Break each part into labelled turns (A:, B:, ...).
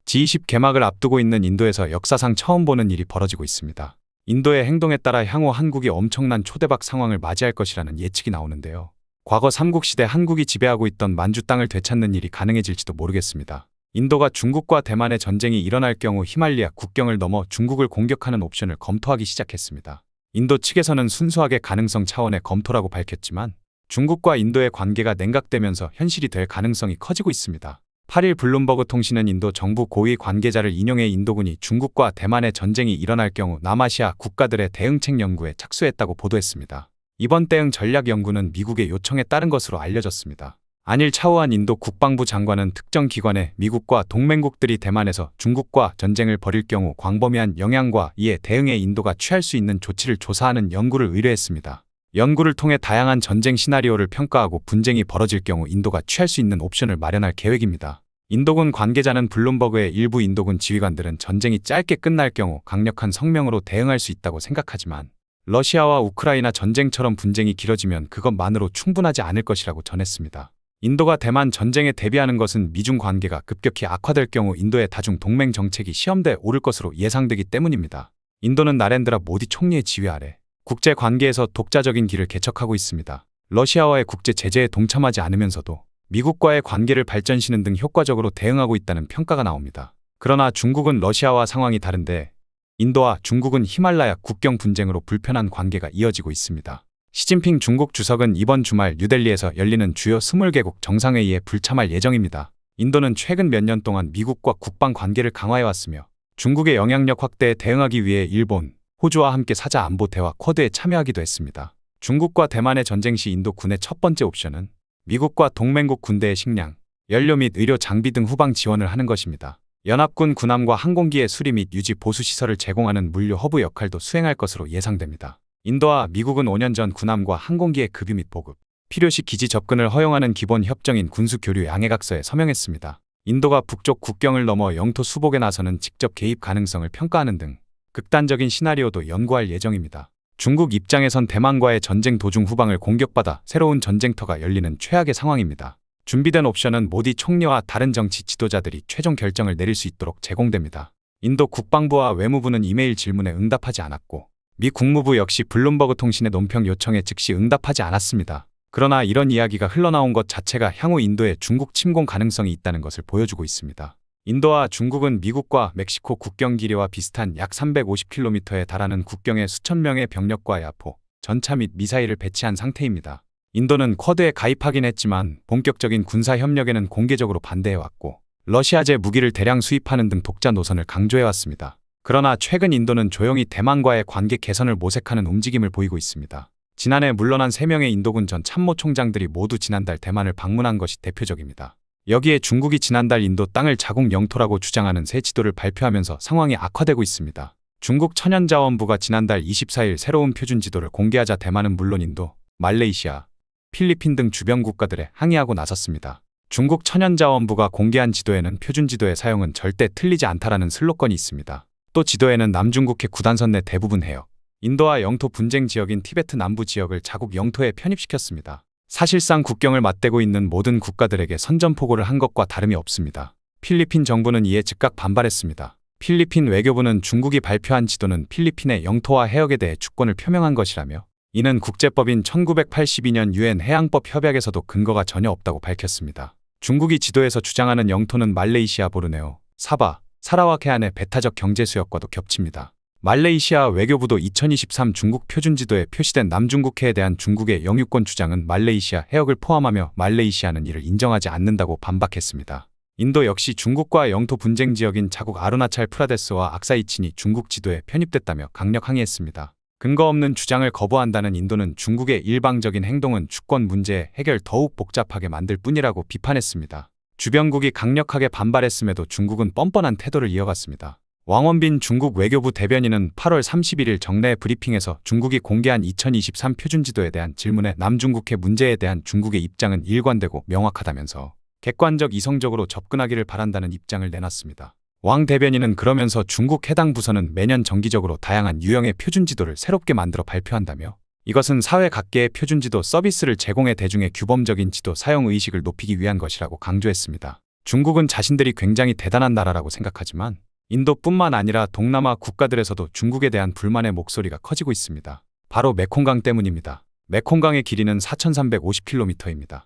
A: G20 개막을 앞두고 있는 인도에서 역사상 처음 보는 일이 벌어지고 있습니다. 인도의 행동에 따라 향후 한국이 엄청난 초대박 상황을 맞이할 것이라는 예측이 나오는데요. 과거 삼국시대 한국이 지배하고 있던 만주 땅을 되찾는 일이 가능해질지도 모르겠습니다. 인도가 중국과 대만의 전쟁이 일어날 경우 히말리아 국경을 넘어 중국을 공격하는 옵션을 검토하기 시작했습니다. 인도 측에서는 순수하게 가능성 차원의 검토라고 밝혔지만 중국과 인도의 관계가 냉각되면서 현실이 될 가능성이 커지고 있습니다. 8일 블룸버그 통신은 인도 정부 고위 관계자를 인용해 인도군이 중국과 대만의 전쟁이 일어날 경우 남아시아 국가들의 대응책 연구에 착수했다고 보도했습니다. 이번 대응 전략 연구는 미국의 요청에 따른 것으로 알려졌습니다. 안일 차우한 인도 국방부 장관은 특정 기관에 미국과 동맹국들이 대만에서 중국과 전쟁을 벌일 경우 광범위한 영향과 이에 대응해 인도가 취할 수 있는 조치를 조사하는 연구를 의뢰했습니다. 연구를 통해 다양한 전쟁 시나리오를 평가하고 분쟁이 벌어질 경우 인도가 취할 수 있는 옵션을 마련할 계획입니다. 인도군 관계자는 블룸버그의 일부 인도군 지휘관들은 전쟁이 짧게 끝날 경우 강력한 성명으로 대응할 수 있다고 생각하지만 러시아와 우크라이나 전쟁처럼 분쟁이 길어지면 그것만으로 충분하지 않을 것이라고 전했습니다. 인도가 대만 전쟁에 대비하는 것은 미중 관계가 급격히 악화될 경우 인도의 다중 동맹 정책이 시험대에 오를 것으로 예상되기 때문입니다. 인도는 나렌드라 모디 총리의 지휘 아래 국제 관계에서 독자적인 길을 개척하고 있습니다. 러시아와의 국제 제재에 동참하지 않으면서도 미국과의 관계를 발전시키는 등 효과적으로 대응하고 있다는 평가가 나옵니다. 그러나 중국은 러시아와 상황이 다른데 인도와 중국은 히말라야 국경 분쟁으로 불편한 관계가 이어지고 있습니다. 시진핑 중국 주석은 이번 주말 뉴델리에서 열리는 주요 20개국 정상회의에 불참할 예정입니다. 인도는 최근 몇 년 동안 미국과 국방 관계를 강화해왔으며 중국의 영향력 확대에 대응하기 위해 일본, 호주와 함께 사자 안보 대화 쿼드에 참여하기도 했습니다. 중국과 대만의 전쟁 시 인도 군의 첫 번째 옵션은 미국과 동맹국 군대의 식량, 연료 및 의료 장비 등 후방 지원을 하는 것입니다. 연합군 군함과 항공기의 수리 및 유지 보수 시설을 제공하는 물류 허브 역할도 수행할 것으로 예상됩니다. 인도와 미국은 5년 전 군함과 항공기의 급유 및 보급, 필요시 기지 접근을 허용하는 기본 협정인 군수교류 양해각서에 서명했습니다. 인도가 북쪽 국경을 넘어 영토 수복에 나서는 직접 개입 가능성을 평가하는 등 극단적인 시나리오도 연구할 예정입니다. 중국 입장에선 대만과의 전쟁 도중 후방을 공격받아 새로운 전쟁터가 열리는 최악의 상황입니다. 준비된 옵션은 모디 총리와 다른 정치 지도자들이 최종 결정을 내릴 수 있도록 제공됩니다. 인도 국방부와 외무부는 이메일 질문에 응답하지 않았고 미 국무부 역시 블룸버그 통신의 논평 요청에 즉시 응답하지 않았습니다. 그러나 이런 이야기가 흘러나온 것 자체가 향후 인도의 중국 침공 가능성이 있다는 것을 보여주고 있습니다. 인도와 중국은 미국과 멕시코 국경 길이와 비슷한 약 350km에 달하는 국경에 수천 명의 병력과 야포, 전차 및 미사일을 배치한 상태입니다. 인도는 쿼드에 가입하긴 했지만 본격적인 군사 협력에는 공개적으로 반대해왔고 러시아제 무기를 대량 수입하는 등 독자 노선을 강조해왔습니다. 그러나 최근 인도는 조용히 대만과의 관계 개선을 모색하는 움직임을 보이고 있습니다. 지난해 물러난 3명의 인도군 전 참모총장들이 모두 지난달 대만을 방문한 것이 대표적입니다. 여기에 중국이 지난달 인도 땅을 자국 영토라고 주장하는 새 지도를 발표하면서 상황이 악화되고 있습니다. 중국 천연자원부가 지난달 24일 새로운 표준 지도를 공개하자 대만은 물론 인도, 말레이시아, 필리핀 등 주변 국가들에 항의하고 나섰습니다. 중국 천연자원부가 공개한 지도에는 표준 지도의 사용은 절대 틀리지 않다라는 슬로건이 있습니다. 또 지도에는 남중국해 구단선 내 대부분 해역, 인도와 영토 분쟁 지역인 티베트 남부 지역을 자국 영토에 편입시켰습니다. 사실상 국경을 맞대고 있는 모든 국가들에게 선전포고를 한 것과 다름이 없습니다. 필리핀 정부는 이에 즉각 반발했습니다. 필리핀 외교부는 중국이 발표한 지도는 필리핀의 영토와 해역에 대해 주권을 표명한 것이라며 이는 국제법인 1982년 유엔 해양법 협약에서도 근거가 전혀 없다고 밝혔습니다. 중국이 지도에서 주장하는 영토는 말레이시아 보르네오, 사바, 사라와크 해안의 배타적 경제수역과도 겹칩니다. 말레이시아 외교부도 2023 중국 표준지도에 표시된 남중국해에 대한 중국의 영유권 주장은 말레이시아 해역을 포함하며 말레이시아는 이를 인정하지 않는다고 반박했습니다. 인도 역시 중국과 영토 분쟁 지역인 자국 아루나찰 프라데스와 악사이친이 중국 지도에 편입됐다며 강력 항의했습니다. 근거 없는 주장을 거부한다는 인도는 중국의 일방적인 행동은 주권 문제의 해결 더욱 복잡하게 만들 뿐이라고 비판했습니다. 주변국이 강력하게 반발했음에도 중국은 뻔뻔한 태도를 이어갔습니다. 왕원빈 중국 외교부 대변인은 8월 31일 정례 브리핑에서 중국이 공개한 2023 표준지도에 대한 질문에 남중국해 문제에 대한 중국의 입장은 일관되고 명확하다면서 객관적 이성적으로 접근하기를 바란다는 입장을 내놨습니다. 왕 대변인은 그러면서 중국 해당 부서는 매년 정기적으로 다양한 유형의 표준지도를 새롭게 만들어 발표한다며 이것은 사회 각계의 표준지도 서비스를 제공해 대중의 규범적인 지도 사용 의식을 높이기 위한 것이라고 강조했습니다. 중국은 자신들이 굉장히 대단한 나라라고 생각하지만 인도뿐만 아니라 동남아 국가들에서도 중국에 대한 불만의 목소리가 커지고 있습니다. 바로 메콩강 때문입니다. 메콩강의 길이는 4,350km입니다.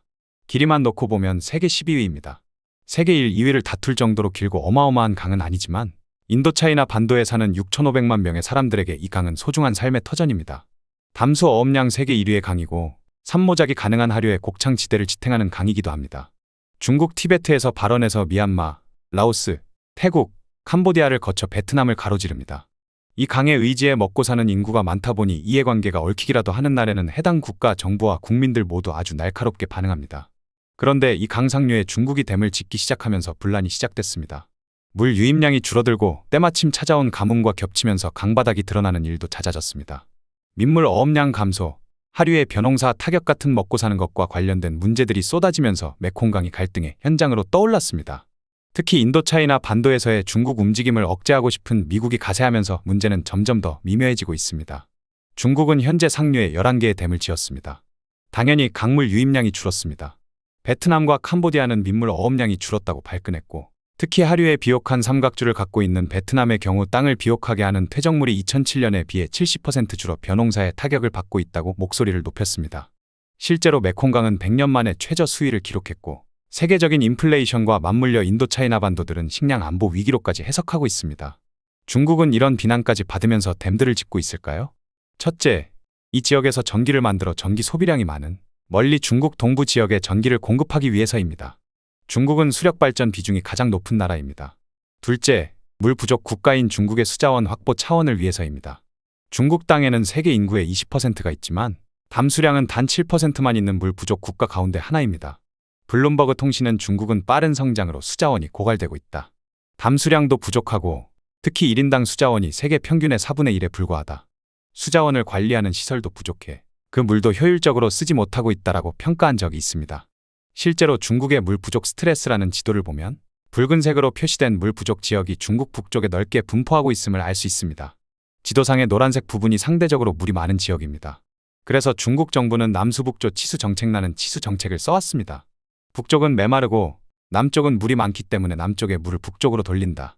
A: 길이만 놓고 보면 세계 12위입니다. 세계 1, 2위를 다툴 정도로 길고 어마어마한 강은 아니지만 인도차이나 반도에 사는 6,500만 명의 사람들에게 이 강은 소중한 삶의 터전입니다. 담수 어업량 세계 1위의 강이고 산모작이 가능한 하류의 곡창지대를 지탱하는 강이기도 합니다. 중국 티베트에서 발원해서 미얀마, 라오스, 태국, 캄보디아를 거쳐 베트남을 가로지릅니다. 이 강의 의지에 먹고 사는 인구가 많다 보니 이해관계가 얽히기라도 하는 날에는 해당 국가 정부와 국민들 모두 아주 날카롭게 반응합니다. 그런데 이 강 상류에 중국이 댐을 짓기 시작하면서 분란이 시작됐습니다. 물 유입량이 줄어들고 때마침 찾아온 가뭄과 겹치면서 강바닥이 드러나는 일도 잦아졌습니다. 민물 어업량 감소, 하류의 벼농사 타격 같은 먹고 사는 것과 관련된 문제들이 쏟아지면서 메콩강이 갈등의 현장으로 떠올랐습니다. 특히 인도차이나 반도에서의 중국 움직임을 억제하고 싶은 미국이 가세하면서 문제는 점점 더 미묘해지고 있습니다. 중국은 현재 상류에 11개의 댐을 지었습니다. 당연히 강물 유입량이 줄었습니다. 베트남과 캄보디아는 민물 어업량이 줄었다고 발끈했고, 특히 하류의 비옥한 삼각주를 갖고 있는 베트남의 경우 땅을 비옥하게 하는 퇴적물이 2007년에 비해 70% 줄어 벼농사에 타격을 받고 있다고 목소리를 높였습니다. 실제로 메콩강은 100년 만에 최저 수위를 기록했고, 세계적인 인플레이션과 맞물려 인도차이나 반도들은 식량 안보 위기로까지 해석하고 있습니다. 중국은 이런 비난까지 받으면서 댐들을 짓고 있을까요? 첫째, 이 지역에서 전기를 만들어 전기 소비량이 많은 멀리 중국 동부 지역에 전기를 공급하기 위해서입니다. 중국은 수력 발전 비중이 가장 높은 나라입니다. 둘째, 물 부족 국가인 중국의 수자원 확보 차원을 위해서입니다. 중국 땅에는 세계 인구의 20%가 있지만 담수량은 단 7%만 있는 물 부족 국가 가운데 하나입니다. 블룸버그 통신은 중국은 빠른 성장으로 수자원이 고갈되고 있다. 담수량도 부족하고 특히 1인당 수자원이 세계 평균의 4분의 1에 불과하다. 수자원을 관리하는 시설도 부족해 그 물도 효율적으로 쓰지 못하고 있다라고 평가한 적이 있습니다. 실제로 중국의 물 부족 스트레스라는 지도를 보면 붉은색으로 표시된 물 부족 지역이 중국 북쪽에 넓게 분포하고 있음을 알 수 있습니다. 지도상의 노란색 부분이 상대적으로 물이 많은 지역입니다. 그래서 중국 정부는 남수북조 치수 정책라는 치수 정책을 써왔습니다. 북쪽은 메마르고 남쪽은 물이 많기 때문에 남쪽의 물을 북쪽으로 돌린다.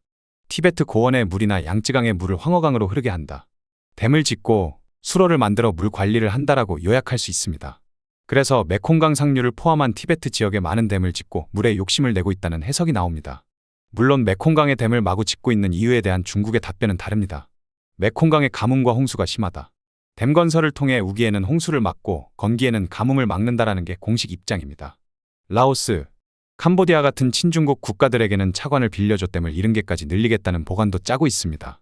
A: 티베트 고원의 물이나 양쯔강의 물을 황허강으로 흐르게 한다. 댐을 짓고 수로를 만들어 물 관리를 한다라고 요약할 수 있습니다. 그래서 메콩강 상류를 포함한 티베트 지역에 많은 댐을 짓고 물에 욕심을 내고 있다는 해석이 나옵니다. 물론 메콩강의 댐을 마구 짓고 있는 이유에 대한 중국의 답변은 다릅니다. 메콩강의 가뭄과 홍수가 심하다. 댐 건설을 통해 우기에는 홍수를 막고 건기에는 가뭄을 막는다라는 게 공식 입장입니다. 라오스, 캄보디아 같은 친중국 국가들에게는 차관을 빌려줘 댐을 70개까지 늘리겠다는 보관도 짜고 있습니다.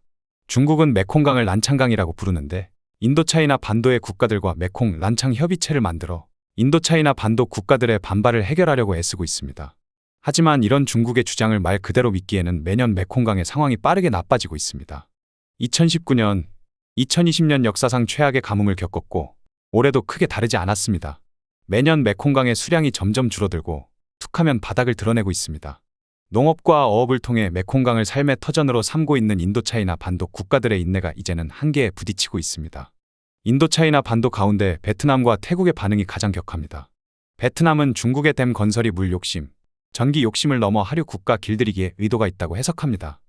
A: 중국은 메콩강을 란창강이라고 부르는데 인도차이나 반도의 국가들과 메콩 란창 협의체를 만들어 인도차이나 반도 국가들의 반발을 해결하려고 애쓰고 있습니다. 하지만 이런 중국의 주장을 말 그대로 믿기에는 매년 메콩강의 상황이 빠르게 나빠지고 있습니다. 2019년, 2020년 역사상 최악의 가뭄을 겪었고 올해도 크게 다르지 않았습니다. 매년 메콩강의 수량이 점점 줄어들고 툭하면 바닥을 드러내고 있습니다. 농업과 어업을 통해 메콩강을 삶의 터전으로 삼고 있는 인도차이나 반도 국가들의 인내가 이제는 한계에 부딪히고 있습니다. 인도차이나 반도 가운데 베트남과 태국의 반응이 가장 격합니다. 베트남은 중국의 댐 건설이 물 욕심, 전기 욕심을 넘어 하류 국가 길들이기에 의도가 있다고 해석합니다.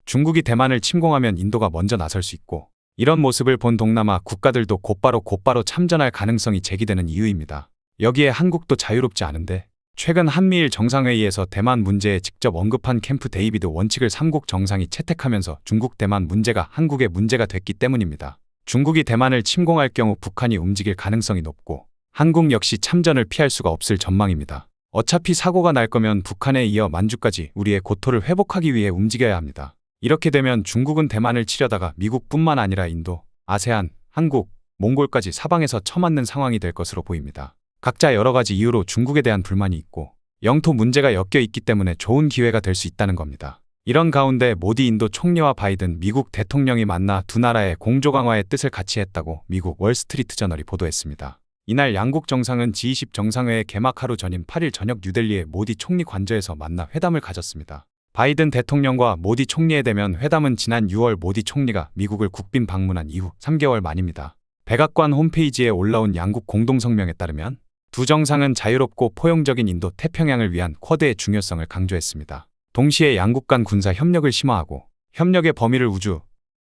A: 중국이 대만을 침공하면 인도가 먼저 나설 수 있고 이런 모습을 본 동남아 국가들도 곧바로 참전할 가능성이 제기되는 이유입니다. 여기에 한국도 자유롭지 않은데 최근 한미일 정상회의에서 대만 문제에 직접 언급한 캠프 데이비드 원칙을 3국 정상이 채택하면서 중국 대만 문제가 한국의 문제가 됐기 때문입니다. 중국이 대만을 침공할 경우 북한이 움직일 가능성이 높고 한국 역시 참전을 피할 수가 없을 전망입니다. 어차피 사고가 날 거면 북한에 이어 만주까지 우리의 고토를 회복하기 위해 움직여야 합니다. 이렇게 되면 중국은 대만을 치려다가 미국뿐만 아니라 인도, 아세안, 한국, 몽골까지 사방에서 처맞는 상황이 될 것으로 보입니다. 각자 여러 가지 이유로 중국에 대한 불만이 있고 영토 문제가 엮여 있기 때문에 좋은 기회가 될 수 있다는 겁니다. 이런 가운데 모디 인도 총리와 바이든 미국 대통령이 만나 두 나라의 공조 강화의 뜻을 같이 했다고 미국 월스트리트 저널이 보도했습니다. 이날 양국 정상은 G20 정상회의 개막 하루 전인 8일 저녁 뉴델리의 모디 총리 관저에서 만나 회담을 가졌습니다. 바이든 대통령과 모디 총리의 대면 회담은 지난 6월 모디 총리가 미국을 국빈 방문한 이후 3개월 만입니다. 백악관 홈페이지에 올라온 양국 공동성명에 따르면 두 정상은 자유롭고 포용적인 인도 태평양을 위한 쿼드의 중요성을 강조했습니다. 동시에 양국 간 군사 협력을 심화하고 협력의 범위를 우주,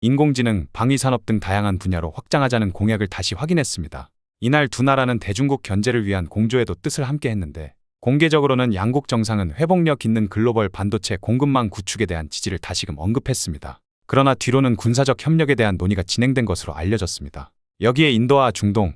A: 인공지능, 방위산업 등 다양한 분야로 확장하자는 공약을 다시 확인했습니다. 이날 두 나라는 대중국 견제를 위한 공조에도 뜻을 함께 했는데, 공개적으로는 양국 정상은 회복력 있는 글로벌 반도체 공급망 구축에 대한 지지를 다시금 언급했습니다. 그러나 뒤로는 군사적 협력에 대한 논의가 진행된 것으로 알려졌습니다. 여기에 인도와 중동,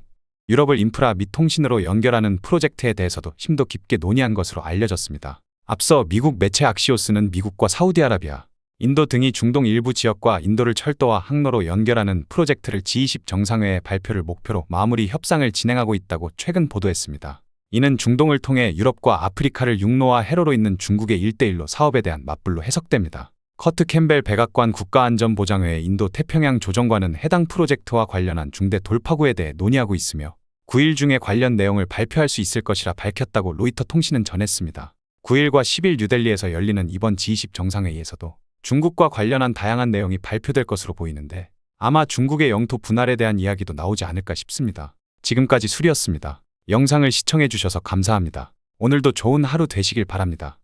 A: 유럽을 인프라 및 통신으로 연결하는 프로젝트에 대해서도 심도 깊게 논의한 것으로 알려졌습니다. 앞서 미국 매체 악시오스는 미국과 사우디아라비아, 인도 등이 중동 일부 지역과 인도를 철도와 항로로 연결하는 프로젝트를 G20 정상회의 발표를 목표로 마무리 협상을 진행하고 있다고 최근 보도했습니다. 이는 중동을 통해 유럽과 아프리카를 육로와 해로로 잇는 중국의 1대1로 사업에 대한 맞불로 해석됩니다. 커트 캠벨 백악관 국가안전보장회의 인도 태평양 조정관은 해당 프로젝트와 관련한 중대 돌파구에 대해 논의하고 있으며 9일 중에 관련 내용을 발표할 수 있을 것이라 밝혔다고 로이터 통신은 전했습니다. 9일과 10일 뉴델리에서 열리는 이번 G20 정상회의에서도 중국과 관련한 다양한 내용이 발표될 것으로 보이는데, 아마 중국의 영토 분할에 대한 이야기도 나오지 않을까 싶습니다. 지금까지 수리였습니다. 영상을 시청해 주셔서 감사합니다. 오늘도 좋은 하루 되시길 바랍니다.